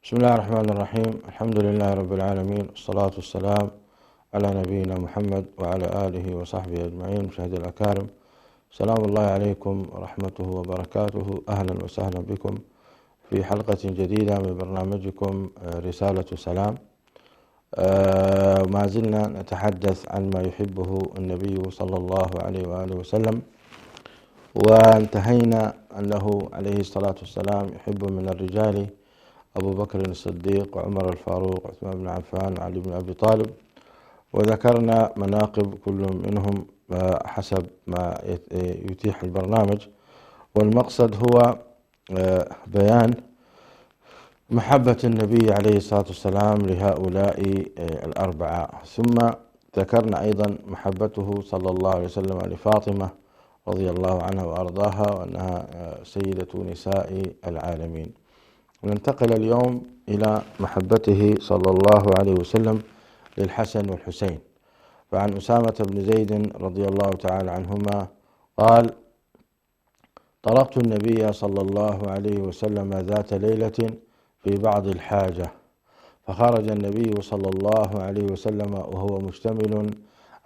بسم الله الرحمن الرحيم. الحمد لله رب العالمين، والصلاة والسلام على نبينا محمد وعلى آله وصحبه أجمعين. مشاهدي الأكارم، سلام الله عليكم ورحمته وبركاته. أهلا وسهلا بكم في حلقة جديدة من برنامجكم رسالة سلام. ما زلنا نتحدث عن ما يحبه النبي صلى الله عليه وآله وسلم، وانتهينا أنه عليه الصلاة والسلام يحب من الرجال أبو بكر الصديق وعمر الفاروق وعثمان بن عفان وعلي بن أبي طالب، وذكرنا مناقب كل منهم حسب ما يتيح البرنامج. والمقصد هو بيان محبة النبي عليه الصلاة والسلام لهؤلاء الأربعة. ثم ذكرنا أيضا محبته صلى الله عليه وسلم لفاطمة رضي الله عنها وأرضاها، وأنها سيدة نساء العالمين. وننتقل اليوم إلى محبته صلى الله عليه وسلم للحسن والحسين. فعن أسامة بن زيد رضي الله تعالى عنهما قال: طرقت النبي صلى الله عليه وسلم ذات ليلة في بعض الحاجة، فخرج النبي صلى الله عليه وسلم وهو مشتمل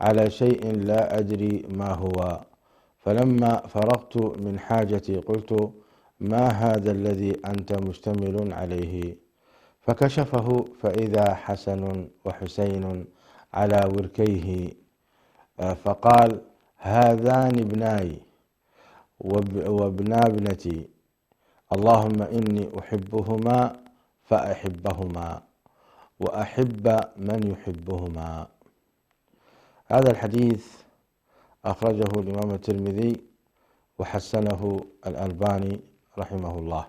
على شيء لا أدري ما هو، فلما فرغت من حاجتي قلت: ما هذا الذي أنت مشتمل عليه؟ فكشفه فإذا حسن وحسين على وركيه، فقال: هذان ابناي وابنا ابنتي، اللهم إني أحبهما فأحبهما وأحب من يحبهما. هذا الحديث أخرجه الإمام الترمذي وحسنه الألباني رحمه الله.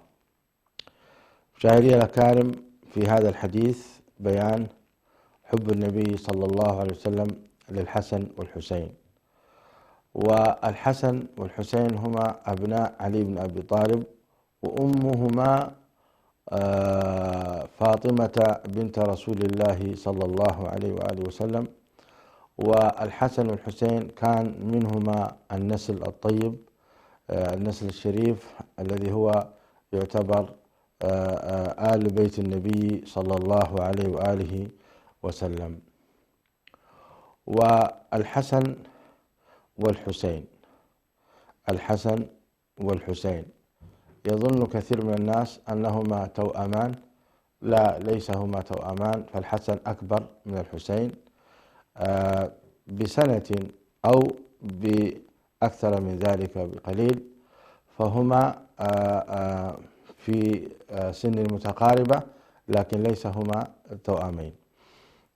مشاهدي الأكارم، في هذا الحديث بيان حب النبي صلى الله عليه وسلم للحسن والحسين. والحسن والحسين هما أبناء علي بن أبي طالب، وأمهما فاطمة بنت رسول الله صلى الله عليه وآله وسلم. والحسن والحسين كان منهما النسل الطيب، النسل الشريف الذي هو يعتبر آل بيت النبي صلى الله عليه وآله وسلم. والحسن والحسين، الحسن والحسين، يظن كثير من الناس أنهما توأمان. لا، ليس هما توأمان، فالحسن أكبر من الحسين بسنة أو بأكثر من ذلك بقليل، فهما في سن متقاربة، لكن ليس هما توأمين.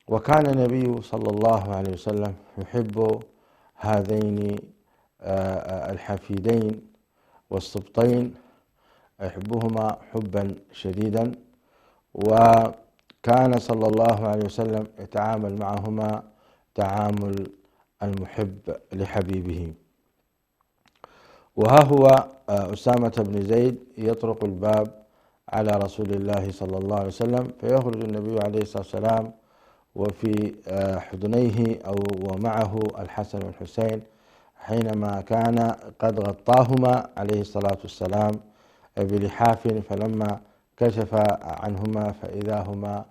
وكان النبي صلى الله عليه وسلم يحب هذين الحفيدين والسبطين، يحبهما حبا شديدا، وكان صلى الله عليه وسلم يتعامل معهما تعامل المحب لحبيبه. وها هو أسامة بن زيد يطرق الباب على رسول الله صلى الله عليه وسلم، فيخرج النبي عليه الصلاة والسلام وفي حضنيه أو ومعه الحسن والحسين، حينما كان قد غطاهما عليه الصلاة والسلام بلحاف، فلما كشف عنهما فإذا هما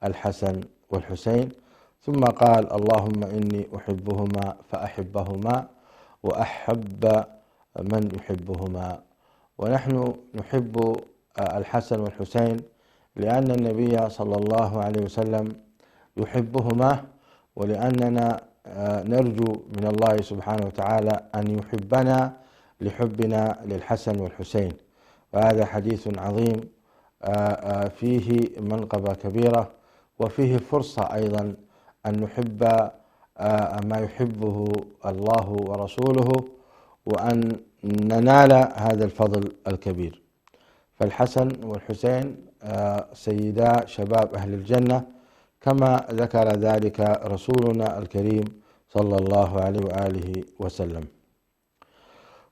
الحسن والحسين، ثم قال: اللهم إني أحبهما فأحبهما وأحب من يحبهما. ونحن نحب الحسن والحسين لأن النبي صلى الله عليه وسلم يحبهما، ولأننا نرجو من الله سبحانه وتعالى أن يحبنا لحبنا للحسن والحسين. وهذا حديث عظيم فيه منقبة كبيرة، وفيه فرصة أيضا أن نحب ما يحبه الله ورسوله، وأن ننال هذا الفضل الكبير. فالحسن والحسين سيدا شباب أهل الجنة، كما ذكر ذلك رسولنا الكريم صلى الله عليه وآله وسلم.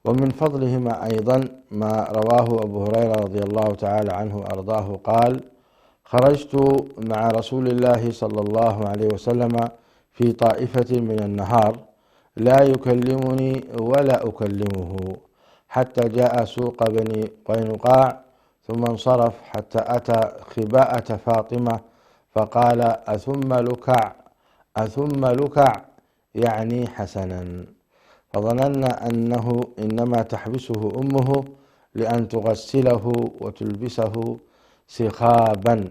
ومن فضلهما أيضا ما رواه أبو هريرة رضي الله تعالى عنه وأرضاه قال: خرجت مع رسول الله صلى الله عليه وسلم في طائفة من النهار، لا يكلمني ولا أكلمه، حتى جاء سوق بني قينقاع، ثم انصرف حتى أتى خباءة فاطمة فقال أثم لكع أثم لكع، يعني حسنا. فظننا أنه إنما تحبسه أمه لأن تغسله وتلبسه سخابا،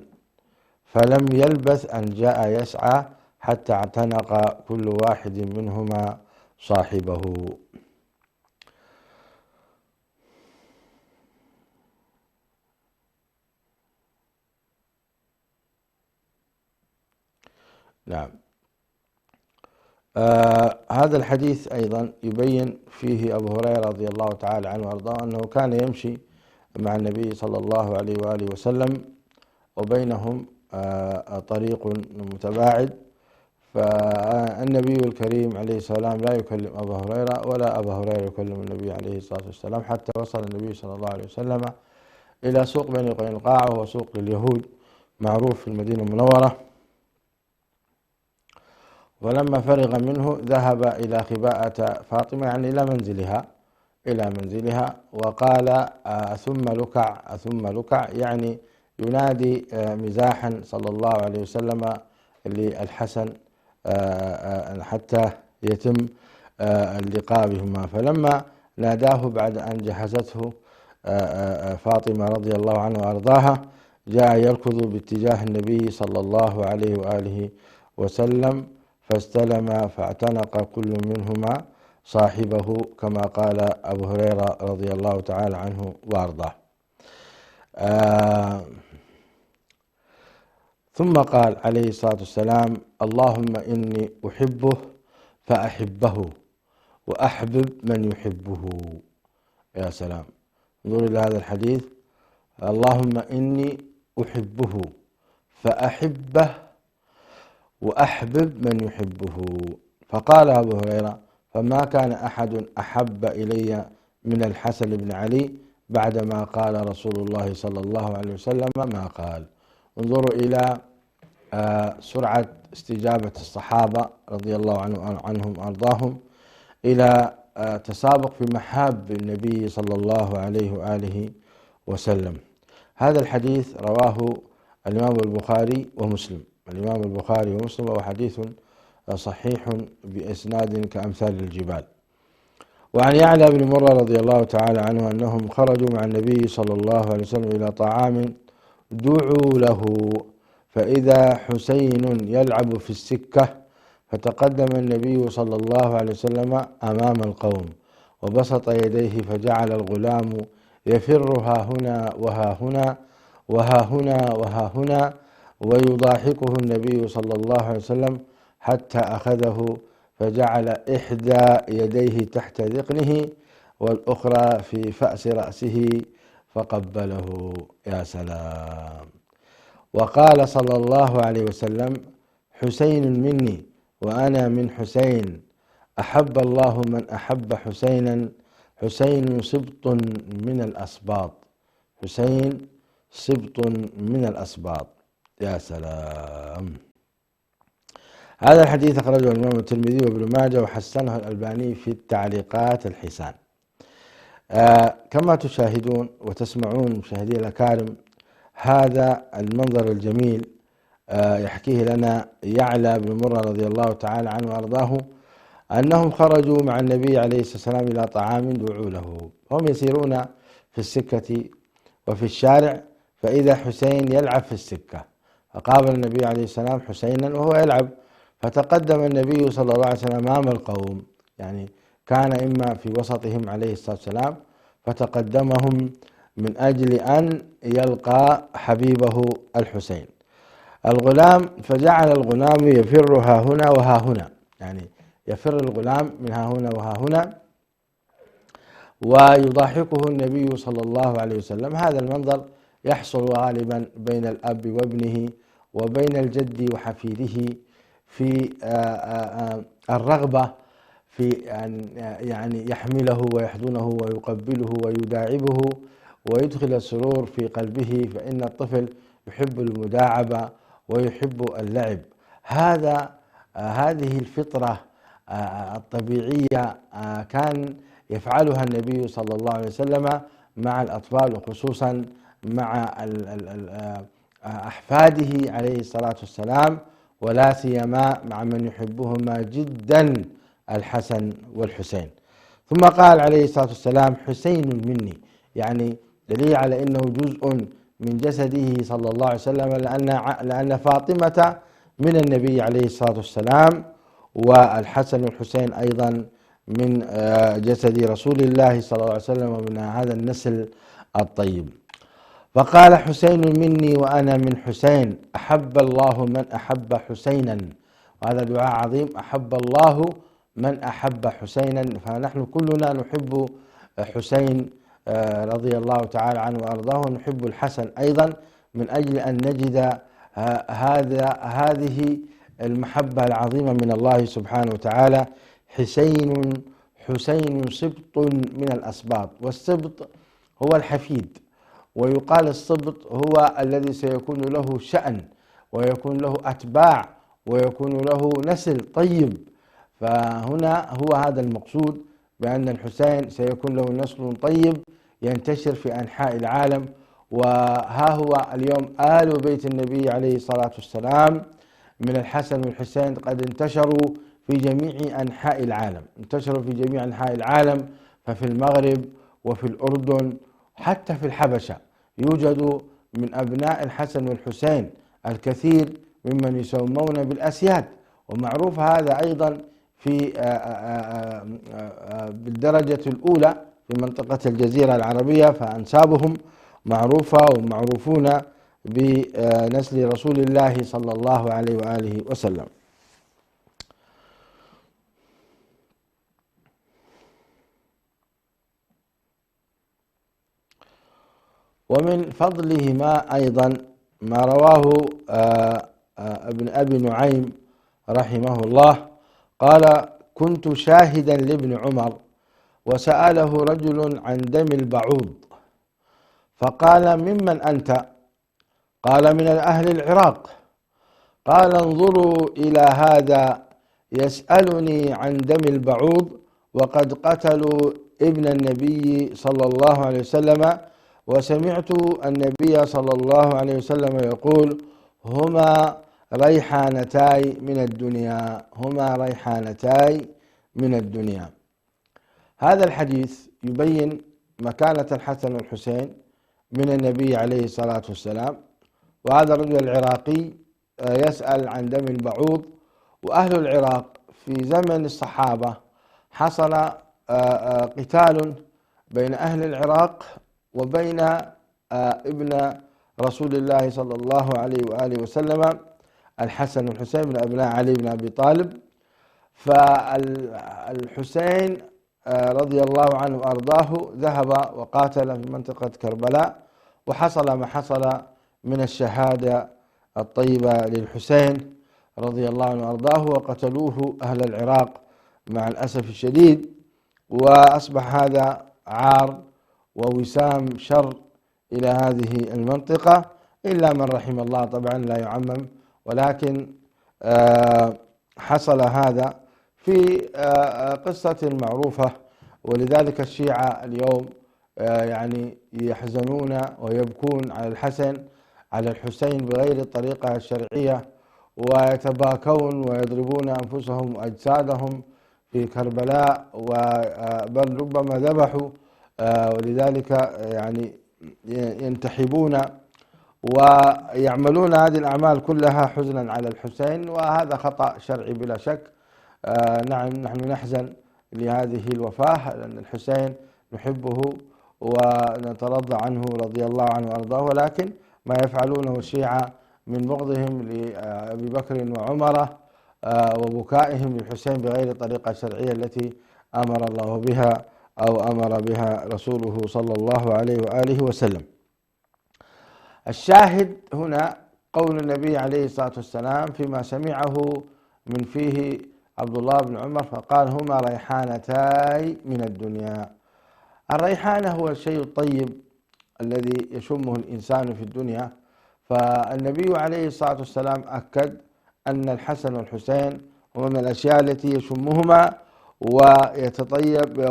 فلم يلبث أن جاء يسعى حتى اعتنق كل واحد منهما صاحبه. نعم. هذا الحديث أيضا يبين فيه أبو هريرة رضي الله تعالى عنه وأرضاه أنه كان يمشي مع النبي صلى الله عليه وآله وسلم وبينهم طريق متباعد، فالنبي الكريم عليه السلام لا يكلم أبا هريرة ولا أبا هريرة يكلم النبي عليه الصلاة والسلام، حتى وصل النبي صلى الله عليه وسلم إلى سوق بني قينقاع، وهو سوق لليهود معروف في المدينة المنورة. ولما فرغ منه ذهب إلى خباءة فاطمة، يعني إلى منزلها وقال أثم لكع أثم لكع، يعني ينادي مزاحا صلى الله عليه وسلم للحسن حتى يتم اللقاء بهما. فلما ناداه بعد أن جهزته فاطمة رضي الله عنها وأرضاها، جاء يركض باتجاه النبي صلى الله عليه وآله وسلم فاستلم فاعتنق كل منهما صاحبه، كما قال أبو هريرة رضي الله تعالى عنه وأرضاه. ثم قال عليه الصلاة والسلام: اللهم إني أحبه فأحبه وأحبب من يحبه. يا سلام، انظر إلى هذا الحديث: اللهم إني أحبه فأحبه وأحبب من يحبه. فقال أبو هريرة: فما كان أحد أحب إلي من الحسن بن علي بعدما قال رسول الله صلى الله عليه وسلم ما قال. انظروا إلى سرعة استجابة الصحابة رضي الله عنهم وأرضاهم إلى تسابق في محاب النبي صلى الله عليه وآله وسلم. هذا الحديث رواه الإمام البخاري ومسلم. الإمام البخاري ومسلم، وهو حديث صحيح بإسناد كأمثال الجبال. وعن يعلى بن مرة رضي الله تعالى عنه أنهم خرجوا مع النبي صلى الله عليه وسلم إلى طعام دعوا له، فإذا حسين يلعب في السكة، فتقدم النبي صلى الله عليه وسلم أمام القوم وبسط يديه، فجعل الغلام يفر ها هنا وها هنا وها هنا وها هنا، ويضاحكه النبي صلى الله عليه وسلم حتى أخذه فجعل إحدى يديه تحت ذقنه والأخرى في فأس رأسه فقبله. يا سلام. وقال صلى الله عليه وسلم: حسين مني وأنا من حسين، أحب الله من أحب حسينا، حسين سبط من الأسباط، حسين سبط من الأسباط. يا سلام. هذا الحديث أخرجه الإمام الترمذي وابن ماجه وحسنه الألباني في التعليقات الحسان. كما تشاهدون وتسمعون مشاهدي الأكارم، هذا المنظر الجميل يحكيه لنا يعلى بن مرة رضي الله تعالى عنه وأرضاه أنهم خرجوا مع النبي عليه الصلاة والسلام إلى طعام دعوا له. هم يسيرون في السكة وفي الشارع، فإذا حسين يلعب في السكة، فقابل النبي عليه السلام حسينا وهو يلعب، فتقدم النبي صلى الله عليه وسلم أمام القوم، يعني كان إما في وسطهم عليه الصلاة والسلام، فتقدمهم من أجل أن يلقى حبيبه الحسين. الغلام فجعل الغلام يفر ها هنا وها هنا، يعني يفر الغلام من ها هنا وها هنا، ويضاحكه النبي صلى الله عليه وسلم. هذا المنظر يحصل غالبا بين الأب وابنه وبين الجد وحفيده في الرغبة في أن يعني يحمله ويحضنه ويقبله ويداعبه ويدخل السرور في قلبه، فإن الطفل يحب المداعبة ويحب اللعب. هذه الفطرة الطبيعية كان يفعلها النبي صلى الله عليه وسلم مع الأطفال، وخصوصا مع أحفاده عليه الصلاة والسلام، ولا سيما مع من يحبهما جدا الحسن والحسين. ثم قال عليه الصلاة والسلام: حسين مني، يعني دليل على أنه جزء من جسده صلى الله عليه وسلم، لأن فاطمة من النبي عليه الصلاة والسلام، والحسن والحسين أيضا من جسد رسول الله صلى الله عليه وسلم، ومن هذا النسل الطيب. فقال: حسين مني وأنا من حسين، أحب الله من أحب حسينا. وهذا دعاء عظيم: أحب الله من أحب حسينا. فنحن كلنا نحب حسين رضي الله تعالى عنه وأرضاه، ونحب الحسن أيضا، من أجل أن نجد هذه المحبة العظيمة من الله سبحانه وتعالى. حسين سبط من الأسباط، والسبط هو الحفيد، ويقال السبط هو الذي سيكون له شأن ويكون له أتباع ويكون له نسل طيب. فهنا هو هذا المقصود، بأن الحسين سيكون له نسل طيب ينتشر في أنحاء العالم. وها هو اليوم آل بيت النبي عليه الصلاة والسلام من الحسن والحسين قد انتشروا في جميع أنحاء العالم، انتشروا في جميع أنحاء العالم. ففي المغرب وفي الأردن، حتى في الحبشة، يوجد من أبناء الحسن والحسين الكثير ممن يسمون بالأسياد، ومعروف هذا أيضا في بالدرجة الأولى في منطقة الجزيرة العربية، فأنسابهم معروفة ومعروفون بنسل رسول الله صلى الله عليه وآله وسلم. ومن فضلهما أيضا ما رواه ابن أبي نعيم رحمه الله قال: كنت شاهدا لابن عمر وسأله رجل عن دم البعوض، فقال: ممن أنت؟ قال: من أهل العراق. قال: انظروا إلى هذا يسألني عن دم البعوض وقد قتلوا ابن النبي صلى الله عليه وسلم، وسمعت النبي صلى الله عليه وسلم يقول: هما ريحانتاي من الدنيا، هما ريحانتاي من الدنيا. هذا الحديث يبين مكانة الحسن والحسين من النبي عليه الصلاة والسلام. وهذا الرجل العراقي يسأل عن دم البعوض، وأهل العراق في زمن الصحابة حصل قتال بين أهل العراق وبين ابن رسول الله صلى الله عليه وآله وسلم الحسن والحسين من أبناء علي بن أبي طالب. فالحسين رضي الله عنه وأرضاه ذهب وقاتل في منطقة كربلاء، وحصل ما حصل من الشهادة الطيبة للحسين رضي الله عنه وأرضاه، وقتلوه أهل العراق مع الأسف الشديد. وأصبح هذا عار ووسام شر إلى هذه المنطقة، إلا من رحم الله، طبعا لا يعمم، ولكن حصل هذا في قصة معروفة. ولذلك الشيعة اليوم يعني يحزنون ويبكون على على الحسين بغير الطريقة الشرعية، ويتباكون ويضربون أنفسهم وأجسادهم في كربلاء، بل ربما ذبحوا، ولذلك يعني ينتحبون ويعملون هذه الأعمال كلها حزنا على الحسين، وهذا خطأ شرعي بلا شك. نعم، نحن نحزن لهذه الوفاة، لأن الحسين نحبه ونترضى عنه رضي الله عنه وأرضاه، ولكن ما يفعلونه الشيعة من بغضهم لأبي بكر وعمر وبكائهم للحسين بغير الطريقة الشرعية التي أمر الله بها أو أمر بها رسوله صلى الله عليه وآله وسلم. الشاهد هنا قول النبي عليه الصلاة والسلام فيما سمعه من فيه عبد الله بن عمر، فقال: هما ريحانتاي من الدنيا. الريحانة هو الشيء الطيب الذي يشمه الإنسان في الدنيا. فالنبي عليه الصلاة والسلام أكد أن الحسن والحسين هما من الأشياء التي يشمهما ويتطيب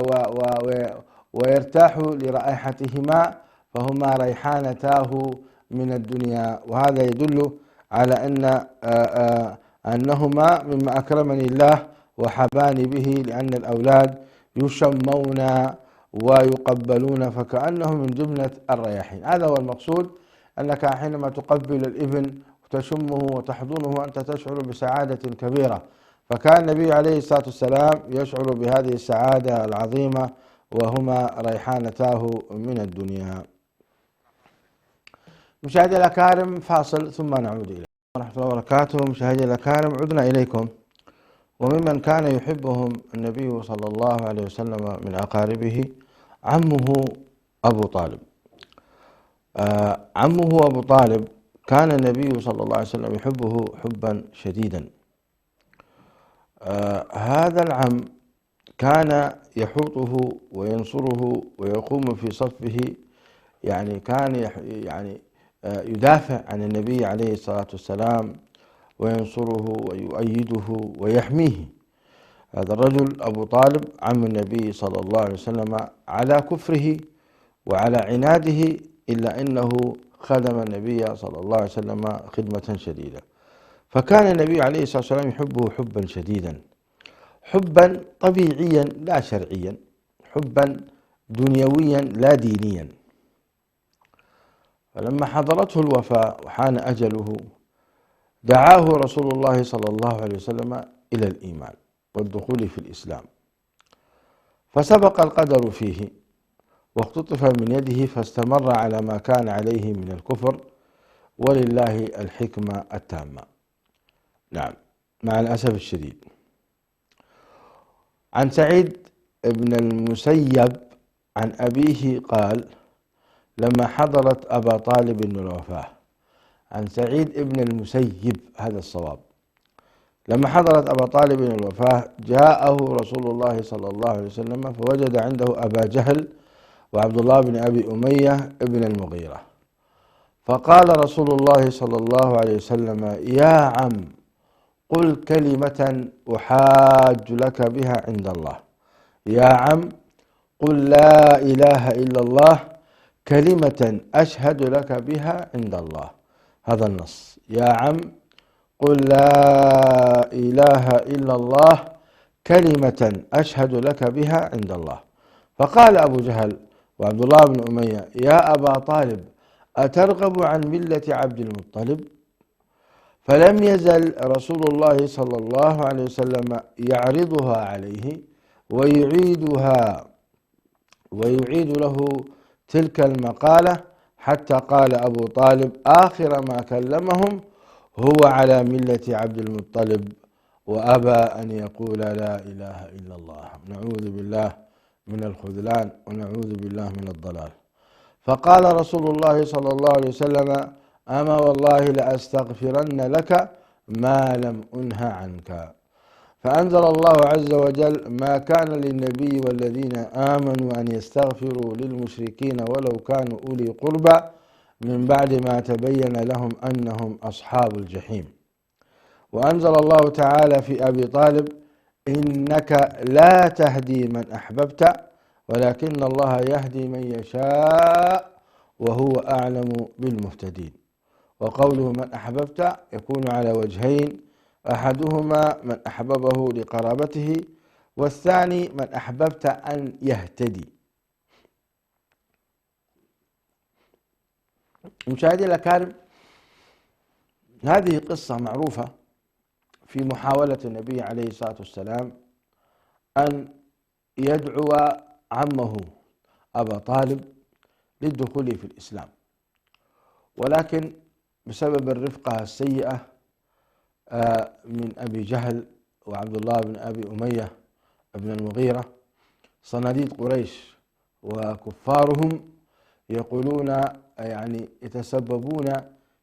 ويرتاح لرائحتهما. فهما ريحانتاه من الدنيا. وهذا يدل على أنهما مما أكرمني الله وحباني به، لأن الأولاد يشمون ويقبلون فكأنهم من جملة الرياحين. هذا هو المقصود، أنك حينما تقبل الابن وتشمه وتحضنه أنت تشعر بسعادة كبيرة. فكان النبي عليه الصلاة والسلام يشعر بهذه السعادة العظيمة، وهما ريحانتاه من الدنيا. مشاهدي الأكارم، فاصل ثم نعود إليكم ورحمة الله وبركاته. مشاهدي الأكارم، عدنا إليكم. وممن كان يحبهم النبي صلى الله عليه وسلم من أقاربه عمه أبو طالب. عمه أبو طالب كان النبي صلى الله عليه وسلم يحبه حبا شديدا. هذا العم كان يحوطه وينصره ويقوم في صفه، يعني كان يدافع عن النبي عليه الصلاة والسلام وينصره ويؤيده ويحميه. هذا الرجل أبو طالب عم النبي صلى الله عليه وسلم على كفره وعلى عناده، إلا أنه خدم النبي صلى الله عليه وسلم خدمة شديدة. فكان النبي عليه الصلاة والسلام يحبه حبا شديدا، حبا طبيعيا لا شرعيا، حبا دنيويا لا دينيا. فلما حضرته الوفاة وحان أجله دعاه رسول الله صلى الله عليه وسلم إلى الإيمان والدخول في الإسلام، فسبق القدر فيه واختطف من يده فاستمر على ما كان عليه من الكفر، ولله الحكمة التامة. نعم، مع الأسف الشديد. عن سعيد بن المسيب عن أبيه قال: لما حضرت أبا طالب الوفاة. عن سعيد بن المسيب، هذا الصواب. لما حضرت أبا طالب الوفاة جاءه رسول الله صلى الله عليه وسلم فوجد عنده أبا جهل وعبد الله بن أبي أمية بن المغيرة، فقال رسول الله صلى الله عليه وسلم: يا عم، قل كلمة أحاج لك بها عند الله. يا عم، قل لا إله إلا الله كلمة أشهد لك بها عند الله. هذا النص: يا عم، قل لا إله إلا الله كلمة أشهد لك بها عند الله. فقال أبو جهل وعبد الله بن أمية: يا أبا طالب، أترغب عن ملة عبد المطلب؟ فلم يزل رسول الله صلى الله عليه وسلم يعرضها عليه ويعيد له تلك المقالة، حتى قال أبو طالب آخر ما كلمهم: هو على ملة عبد المطلب وأبى أن يقول لا إله إلا الله. نعوذ بالله من الخذلان ونعوذ بالله من الضلال. فقال رسول الله صلى الله عليه وسلم: أما والله لأستغفرن لك ما لم أنه عنك. فأنزل الله عز وجل: ما كان للنبي والذين آمنوا أن يستغفروا للمشركين ولو كانوا أولي قربى من بعد ما تبين لهم أنهم أصحاب الجحيم. وأنزل الله تعالى في أبي طالب: إنك لا تهدي من أحببت ولكن الله يهدي من يشاء وهو أعلم بالمهتدين. وقوله من أحببت يكون على وجهين: أحدهما من أحببه لقرابته، والثاني من أحببت أن يهتدي. مشاهدي الأكارم، هذه قصة معروفة في محاولة النبي عليه الصلاة والسلام أن يدعو عمه أبا طالب للدخول في الإسلام، ولكن بسبب الرفقة السيئة من أبي جهل وعبد الله بن أبي أمية بن المغيرة، صناديد قريش وكفارهم، يقولون يتسببون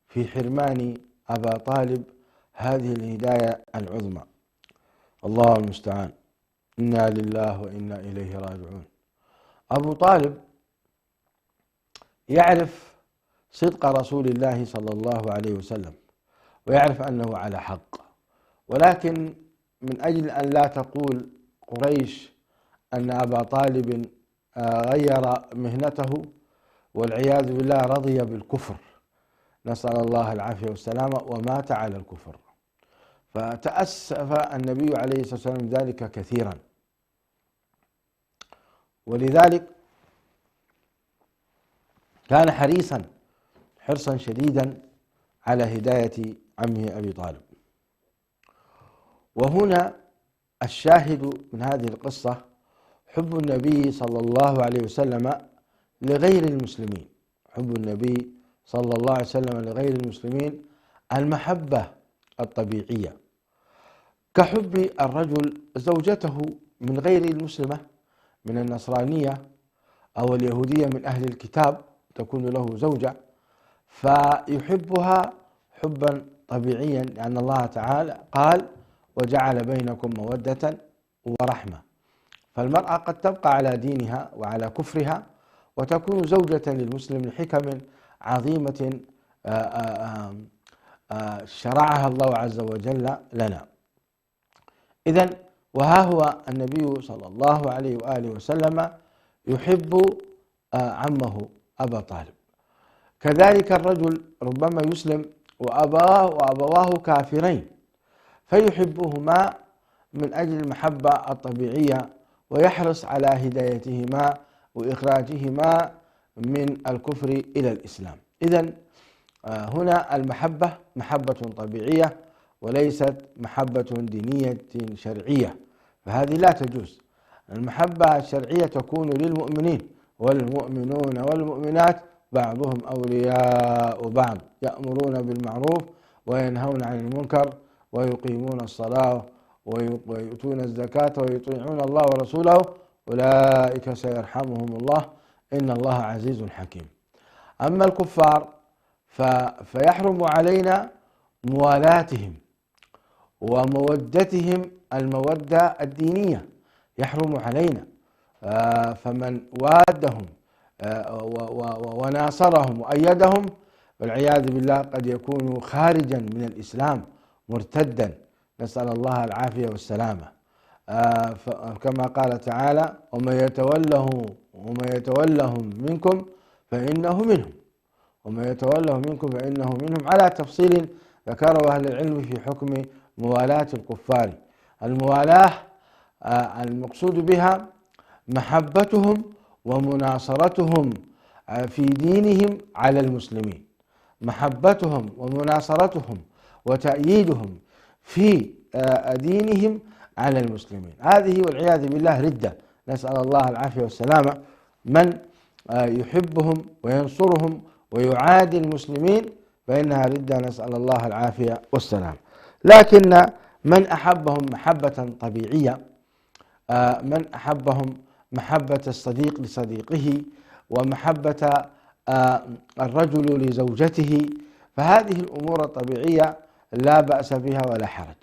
في حرمان أبا طالب هذه الهداية العظمى. الله المستعان. إنا لله وإنا إليه راجعون. أبو طالب يعرف صدق رسول الله صلى الله عليه وسلم ويعرف أنه على حق، ولكن من أجل أن لا تقول قريش أن أبا طالب غير مهنته والعياذ بالله رضي بالكفر، نسأل الله العافية والسلامة، ومات على الكفر. فتأسف النبي عليه الصلاة والسلام ذلك كثيرا، ولذلك كان حريصا حرصا شديدا على هداية عمه أبي طالب. وهنا الشاهد من هذه القصة حب النبي صلى الله عليه وسلم لغير المسلمين، حب النبي صلى الله عليه وسلم لغير المسلمين المحبة الطبيعية، كحب الرجل زوجته من غير المسلمة من النصرانية أو اليهودية من أهل الكتاب، تكون له زوجة فيحبها حبا طبيعيا، لأن الله تعالى قال: وجعل بينكم مودة ورحمة. فالمرأة قد تبقى على دينها وعلى كفرها وتكون زوجة للمسلم لحكم عظيمة شرعها الله عز وجل لنا. إذن وها هو النبي صلى الله عليه وآله وسلم يحب عمه أبا طالب. كذلك الرجل ربما يسلم وأبواه كافرين فيحبهما من أجل المحبة الطبيعية ويحرص على هدايتهما وإخراجهما من الكفر إلى الإسلام. إذن هنا المحبة محبة طبيعية وليست محبة دينية شرعية، فهذه لا تجوز. المحبة الشرعية تكون للمؤمنين، والمؤمنون والمؤمنات بعضهم أولياء بعض، يأمرون بالمعروف وينهون عن المنكر ويقيمون الصلاة ويؤتون الزكاة ويطيعون الله ورسوله أولئك سيرحمهم الله إن الله عزيز حكيم. أما الكفار فيحرم علينا موالاتهم ومودتهم المودة الدينية، يحرم علينا. فمن وادهم وناصرهم وأيدهم والعياذ بالله قد يكون خارجا من الإسلام مرتدا، نسأل الله العافية والسلامة. كما قال تعالى: ومن يتولهم منكم فإنه منهم، ومن يتولهم منكم فإنه منهم، على تفصيل ذكره أهل العلم في حكم موالاة الكفار. الموالاة المقصود بها محبتهم ومناصرتهم في دينهم على المسلمين، محبتهم ومناصرتهم وتأييدهم في دينهم على المسلمين. هذه والعياذ بالله ردة، نسأل الله العافية والسلامة. من يحبهم وينصرهم ويعادي المسلمين فإنها ردة، نسأل الله العافية والسلام. لكن من أحبهم محبة طبيعية، من أحبهم محبة الصديق لصديقه ومحبة الرجل لزوجته، فهذه الأمور الطبيعية لا بأس بها ولا حرج.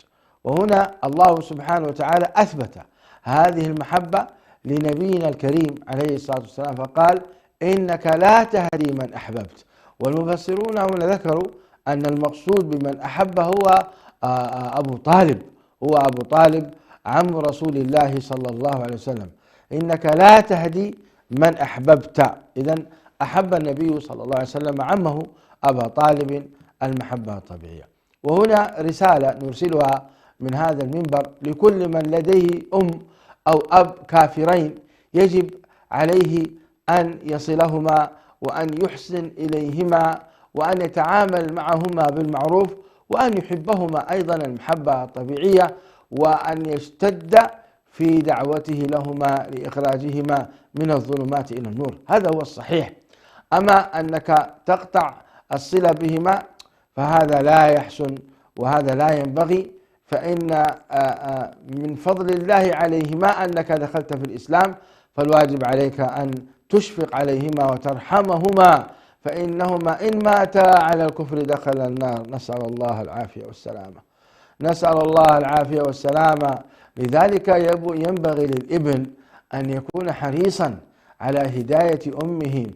وهنا الله سبحانه وتعالى أثبت هذه المحبة لنبينا الكريم عليه الصلاة والسلام فقال: إنك لا تهدي من أحببت. والمفسرون هنا ذكروا أن المقصود بمن أحب هو أبو طالب، هو أبو طالب عم رسول الله صلى الله عليه وسلم. إنك لا تهدي من أحببت، إذن أحب النبي صلى الله عليه وسلم عمه أبا طالب المحبة الطبيعية. وهنا رسالة نرسلها من هذا المنبر لكل من لديه أم أو أب كافرين، يجب عليه أن يصلهما وأن يحسن إليهما وأن يتعامل معهما بالمعروف وأن يحبهما أيضا المحبة الطبيعية، وأن يشتد في دعوته لهما لإخراجهما من الظلمات إلى النور. هذا هو الصحيح. أما أنك تقطع الصلة بهما فهذا لا يحسن وهذا لا ينبغي، فإن من فضل الله عليهما أنك دخلت في الإسلام، فالواجب عليك أن تشفق عليهما وترحمهما، فإنهما إن ماتا على الكفر دخل النار، نسأل الله العافية والسلامة، نسأل الله العافية والسلامة. لذلك ينبغي للابن أن يكون حريصا على هداية أمه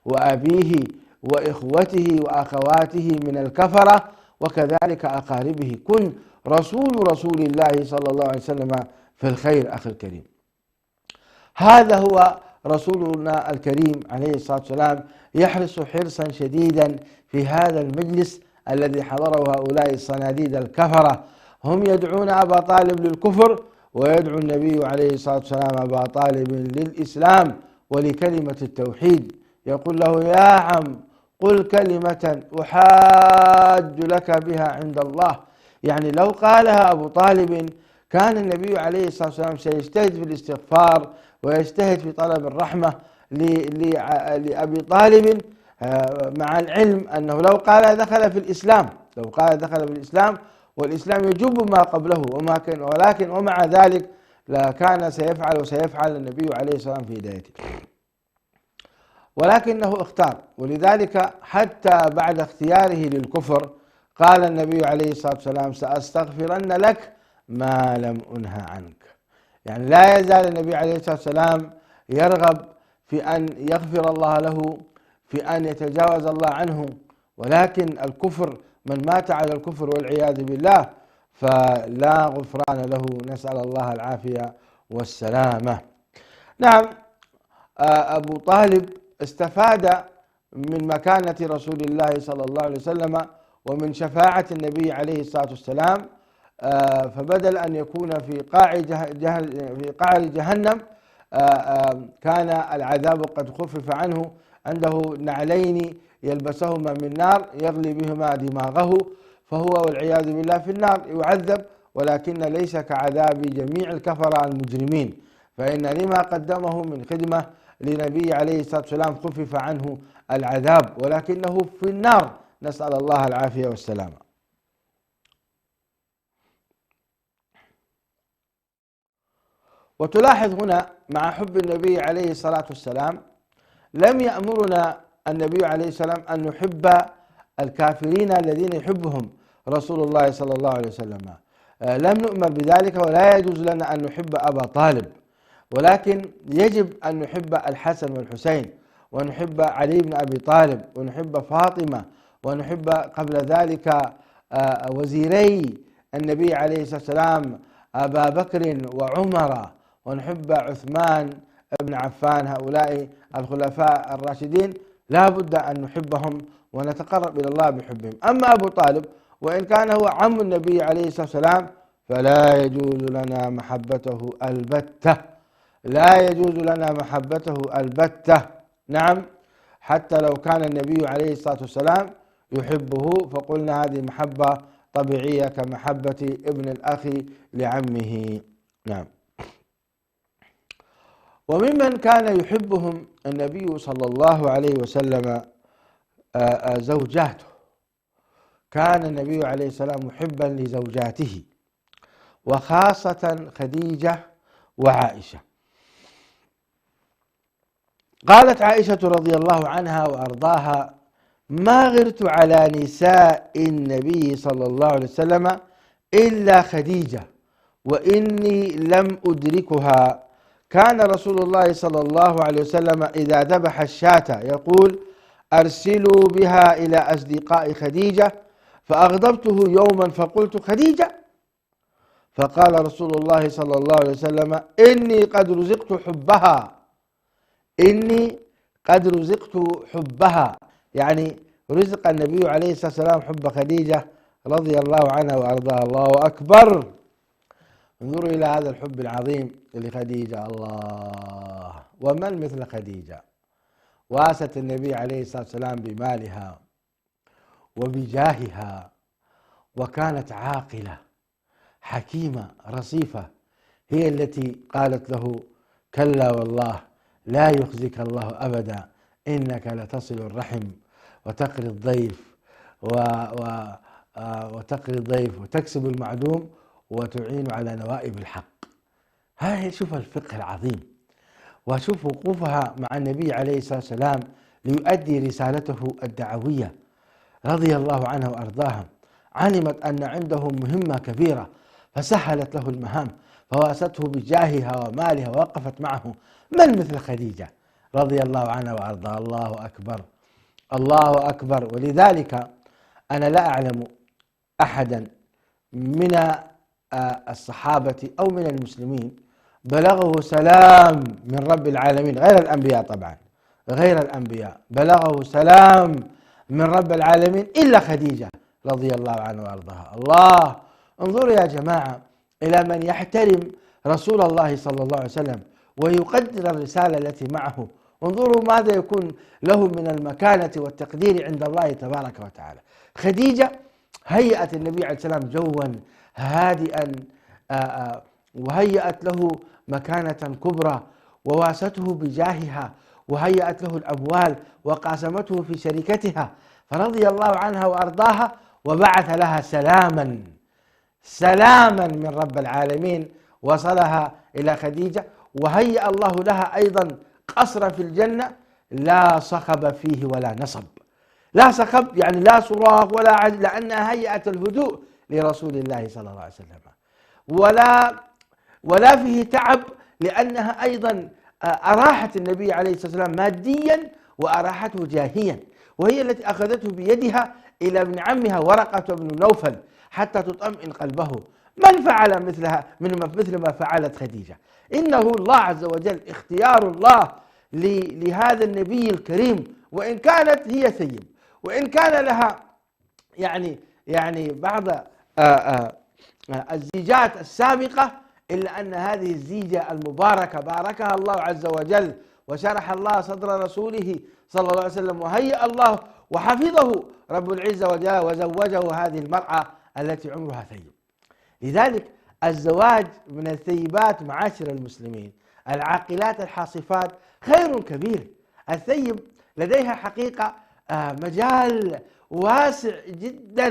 وأبيه وإخوته وأخواته من الكفرة وكذلك أقاربه. كن رسول الله صلى الله عليه وسلم في الخير أخي الكريم. هذا هو رسولنا الكريم عليه الصلاة والسلام يحرص حرصا شديدا في هذا المجلس الذي حضره هؤلاء الصناديد الكفرة، هم يدعون أبا طالب للكفر، ويدعو النبي عليه الصلاة والسلام أبا طالب للإسلام ولكلمة التوحيد. يقول له: يا عم قل كلمة أحاج لك بها عند الله. يعني لو قالها أبو طالب كان النبي عليه الصلاة والسلام سيجتهد في الاستغفار ويجتهد في طلب الرحمة لأبي طالب، مع العلم أنه لو قال دخل في الإسلام، لو قال دخل في الإسلام، والإسلام يجب ما قبله ولكن ومع ذلك لا كان سيفعل وسيفعل النبي عليه الصلاة والسلام في هدايته، ولكنه اختار. ولذلك حتى بعد اختياره للكفر قال النبي عليه الصلاة والسلام: سأستغفرن لك ما لم أنه عنك. يعني لا يزال النبي عليه الصلاة والسلام يرغب في أن يغفر الله له، في أن يتجاوز الله عنه، ولكن الكفر من مات على الكفر والعياذ بالله فلا غفران له، نسأل الله العافية والسلامة. نعم، أبو طالب استفاد من مكانة رسول الله صلى الله عليه وسلم ومن شفاعة النبي عليه الصلاة والسلام، فبدل أن يكون في قعر جهنم كان العذاب قد خفف عنه، عنده نعلين يلبسهما من نار يغلي بهما دماغه، فهو والعياذ بالله في النار يعذب، ولكن ليس كعذاب جميع الكفرة المجرمين، فإن لما قدمه من خدمة لنبي عليه الصلاة والسلام خفف عنه العذاب، ولكنه في النار، نسأل الله العافية والسلامة. وتلاحظ هنا مع حب النبي عليه الصلاة والسلام لم يأمرنا النبي عليه السلام أن نحب الكافرين الذين يحبهم رسول الله صلى الله عليه وسلم، لم نؤمر بذلك، ولا يجوز لنا أن نحب أبا طالب، ولكن يجب أن نحب الحسن والحسين، ونحب علي بن أبي طالب، ونحب فاطمة، ونحب قبل ذلك وزيري النبي عليه الصلاة والسلام أبا بكر وعمر، ونحب عثمان بن عفان، هؤلاء الخلفاء الراشدين لا بد أن نحبهم ونتقرب إلى الله بحبهم. أما أبو طالب وإن كان هو عم النبي عليه الصلاة والسلام فلا يجوز لنا محبته البتة، لا يجوز لنا محبته البتة. نعم، حتى لو كان النبي عليه الصلاة والسلام يحبه فقلنا هذه محبة طبيعية كمحبة ابن الأخ لعمه. نعم. وممن كان يحبهم النبي صلى الله عليه وسلم زوجاته، كان النبي عليه السلام محبا لزوجاته، وخاصة خديجة وعائشة. قالت عائشة رضي الله عنها وأرضاها: ما غرت على نساء النبي صلى الله عليه وسلم إلا خديجة، وإني لم أدركها. كان رسول الله صلى الله عليه وسلم إذا ذبح الشاة يقول: أرسلوا بها إلى أصدقاء خديجة، فأغضبته يوما فقلت: خديجة؟ فقال رسول الله صلى الله عليه وسلم: إني قد رزقت حبها، إني قد رزقت حبها، يعني رزق النبي عليه الصلاة والسلام حب خديجة رضي الله عنها وأرضاها. الله أكبر، انظروا إلى هذا الحب العظيم لخديجة. الله، ومن مثل خديجة؟ واست النبي عليه الصلاة والسلام بمالها وبجاهها، وكانت عاقلة حكيمة رصيفة، هي التي قالت له: كلا والله لا يخزك الله أبدا، إنك لتصل الرحم وتقري الضيف وتكسب المعدوم وتعين على نوائب الحق. هاي شوف الفقه العظيم، وشوف وقوفها مع النبي عليه الصلاة والسلام ليؤدي رسالته الدعوية رضي الله عنها وأرضاها. علمت أن عندهم مهمة كبيرة فسهلت له المهام، فواسته بجاهها ومالها ووقفت معه. من مثل خديجة رضي الله عنها وأرضاها؟ الله أكبر، الله أكبر. ولذلك أنا لا أعلم أحدا من الصحابة أو من المسلمين بلغه سلام من رب العالمين، غير الأنبياء طبعا، غير الأنبياء بلغه سلام من رب العالمين إلا خديجة رضي الله عنها وأرضاها. الله، انظروا يا جماعة إلى من يحترم رسول الله صلى الله عليه وسلم ويقدر الرسالة التي معه، انظروا ماذا يكون له من المكانة والتقدير عند الله تبارك وتعالى. خديجة هيأت النبي عليه السلام جوا هادئا، وهيأت له مكانة كبرى، وواسته بجاهها، وهيأت له الأموال وقاسمته في شركتها، فرضي الله عنها وأرضاها، وبعث لها سلاما من رب العالمين وصلها إلى خديجة. وهيأ الله لها أيضا قصرا في الجنة لا صخب فيه ولا نصب، لا صخب يعني لا صراخ ولا عجل، لأنها هيأت الهدوء لرسول الله صلى الله عليه وسلم، ولا فيه تعب، لأنها أيضا أراحت النبي عليه الصلاة والسلام ماديا وأراحته جاهيا، وهي التي أخذته بيدها إلى ابن عمها ورقة بن نوفل حتى تطمئن قلبه. من فعل مثل ما فعلت خديجة؟ إنه الله عز وجل اختيار الله لهذا النبي الكريم، وإن كانت هي ثيب، وإن كان لها يعني بعض الزيجات السابقة، إلا أن هذه الزيجة المباركة باركها الله عز وجل، وشرح الله صدر رسوله صلى الله عليه وسلم، وهيأ الله وحفظه رب العزة وجل وزوجه هذه المرأة التي عمرها ثيب. لذلك الزواج من الثيبات معاشر المسلمين العاقلات الحاصفات خير كبير. الثيب لديها حقيقة مجال واسع جدا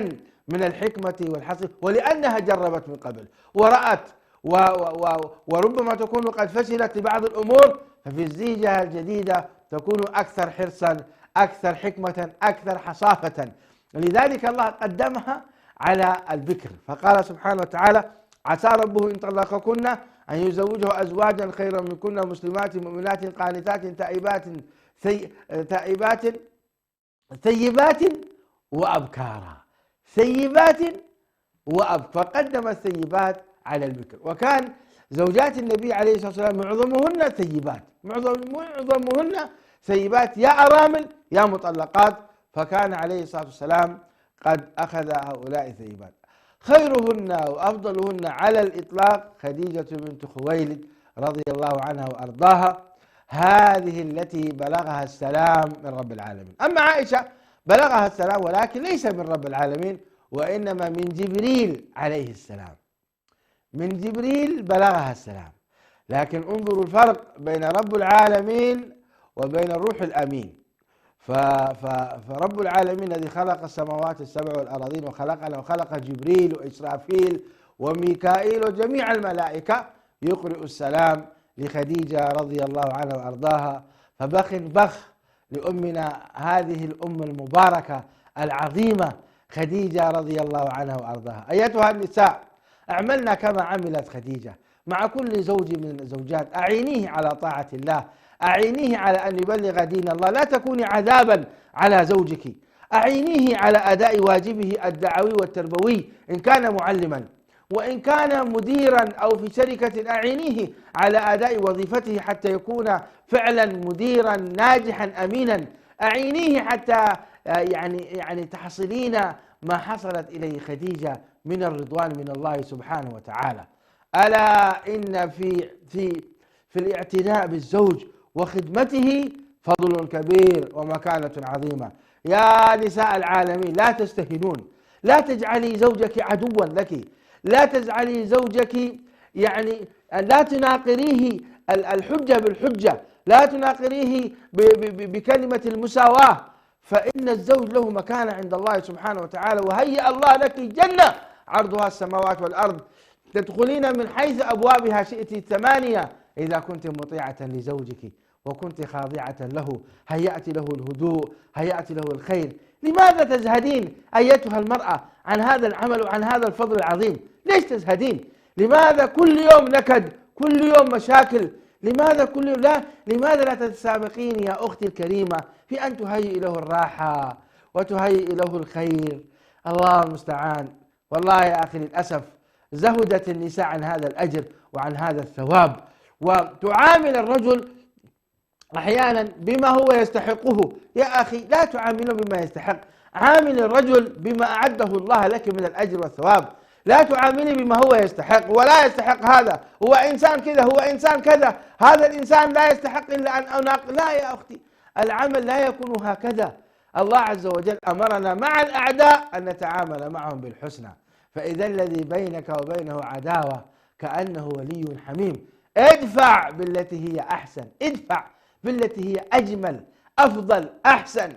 من الحكمة والحصر، ولأنها جربت من قبل ورأت وربما تكون قد فشلت لبعض الأمور، ففي الزيجة الجديدة تكون أكثر حرصا، أكثر حكمة، أكثر حصافة. لذلك الله قدمها على البكر، فقال سبحانه وتعالى: عسى ربه إن طلقكن أن يزوجه أزواجا خيرا منكن مسلمات مؤمنات قانتات تائبات ثيبات وأبكارا، ثيبات فقدم الثيبات على البكر. وكان زوجات النبي عليه الصلاة والسلام معظمهن ثيبات، معظمهن ثيبات، يا أرامل يا مطلقات، فكان عليه الصلاة والسلام قد أخذ هؤلاء الثيبات. خيرهن وأفضلهن على الإطلاق خديجة بنت خويلد رضي الله عنها وأرضاها، هذه التي بلغها السلام من رب العالمين. أما عائشة بلغها السلام ولكن ليس من رب العالمين، وإنما من جبريل عليه السلام، من جبريل بلغها السلام. لكن انظروا الفرق بين رب العالمين وبين الروح الأمين. فرب العالمين الذي خلق السماوات السبع والأراضين وخلقنا، وخلق جبريل وإسرافيل وميكائيل وجميع الملائكة، يقرئ السلام لخديجة رضي الله عنها وأرضاها. فبخ لأمنا هذه الأم المباركة العظيمة خديجة رضي الله عنها وأرضاها. أيتها النساء، اعملنا كما عملت خديجة مع كل زوج من الزوجات، أعينيه على طاعة الله، أعينيه على أن يبلغ دين الله، لا تكوني عذابا على زوجك، أعينيه على أداء واجبه الدعوي والتربوي إن كان معلما، وإن كان مديرا أو في شركة أعينيه على أداء وظيفته حتى يكون فعلا مديرا ناجحا أمينا، أعينيه حتى يعني تحصلين ما حصلت إليه خديجة من الرضوان من الله سبحانه وتعالى. ألا إن في الاعتناء بالزوج وخدمته فضل كبير ومكانة عظيمة. يا نساء العالمين، لا تستهينون، لا تجعلي زوجك عدوا لك، لا تجعلي زوجك لا تناقريه الحجة بالحجة، لا تناقريه بكلمة المساواة، فإن الزوج له مكانة عند الله سبحانه وتعالى. وهيأ الله لك جنة عرضها السماوات والأرض، تدخلين من حيث أبوابها شئت 8 إذا كنت مطيعة لزوجك وكنت خاضعة له، هيأت له الهدوء، هيأت له الخير. لماذا تزهدين أيتها المرأة عن هذا العمل وعن هذا الفضل العظيم؟ ليش تزهدين؟ لماذا كل يوم نكد، كل يوم مشاكل؟ لماذا كل يوم لماذا لا تتسابقين يا أختي الكريمة في أن تهيئ له الراحة وتهيئ له الخير؟ الله المستعان. والله يا أخي للأسف زهدت النساء عن هذا الأجر وعن هذا الثواب، وتعامل الرجل أحيانا بما هو يستحقه. يا أخي لا تعامله بما يستحق، عامل الرجل بما أعده الله لك من الأجر والثواب. لا تعاملي بما هو يستحق ولا يستحق، هذا هو إنسان كذا، هو إنسان كذا، هذا الإنسان لا يستحق إلا أن أناق. لا يا أختي، العمل لا يكون هكذا. الله عز وجل أمرنا مع الأعداء أن نتعامل معهم بالحسنى. فإذا الذي بينك وبينه عداوة كأنه ولي حميم، ادفع بالتي هي أحسن، ادفع بالتي هي أجمل أفضل أحسن.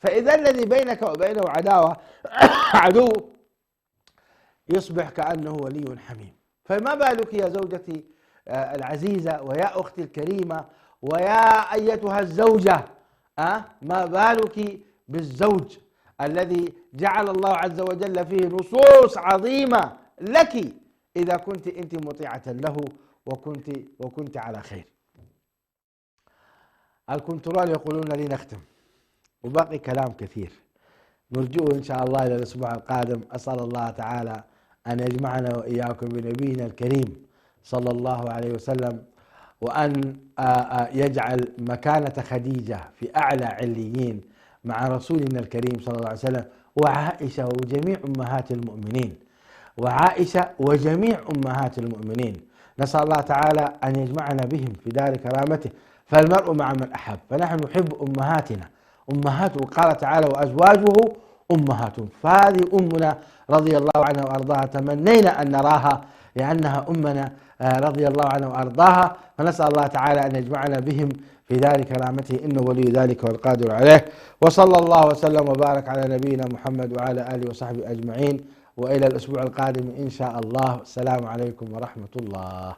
فإذا الذي بينك وبينه عداوة عدو يصبح كأنه ولي حميم. فما بالك يا زوجتي العزيزة ويا أختي الكريمة ويا أيتها الزوجة، ما بالك بالزوج الذي جعل الله عز وجل فيه نصوص عظيمة لك إذا كنت أنت مطيعة له وكنت على خير. الكنترول يقولون لي نختم، وباقي كلام كثير نرجوه إن شاء الله إلى الأسبوع القادم. أسأل الله تعالى أن يجمعنا وإياكم بنبينا الكريم صلى الله عليه وسلم، وأن يجعل مكانة خديجة في أعلى عليين مع رسولنا الكريم صلى الله عليه وسلم، وعائشة وجميع أمهات المؤمنين، وعائشة وجميع أمهات المؤمنين. نسأل الله تعالى أن يجمعنا بهم في دار كرامته، فالمرء مع من أحب. فنحن نحب أمهاتنا، أمهاته قال تعالى وأزواجه أمهات، فهذه أمنا رضي الله عنها وأرضاها، تمنينا أن نراها لأنها أمنا رضي الله عنها وأرضاها. فنسأل الله تعالى أن يجمعنا بهم في دار كرامته، إنه ولي ذلك والقادر عليه. وصلى الله وسلم وبارك على نبينا محمد وعلى آله وصحبه أجمعين، وإلى الأسبوع القادم إن شاء الله. السلام عليكم ورحمة الله.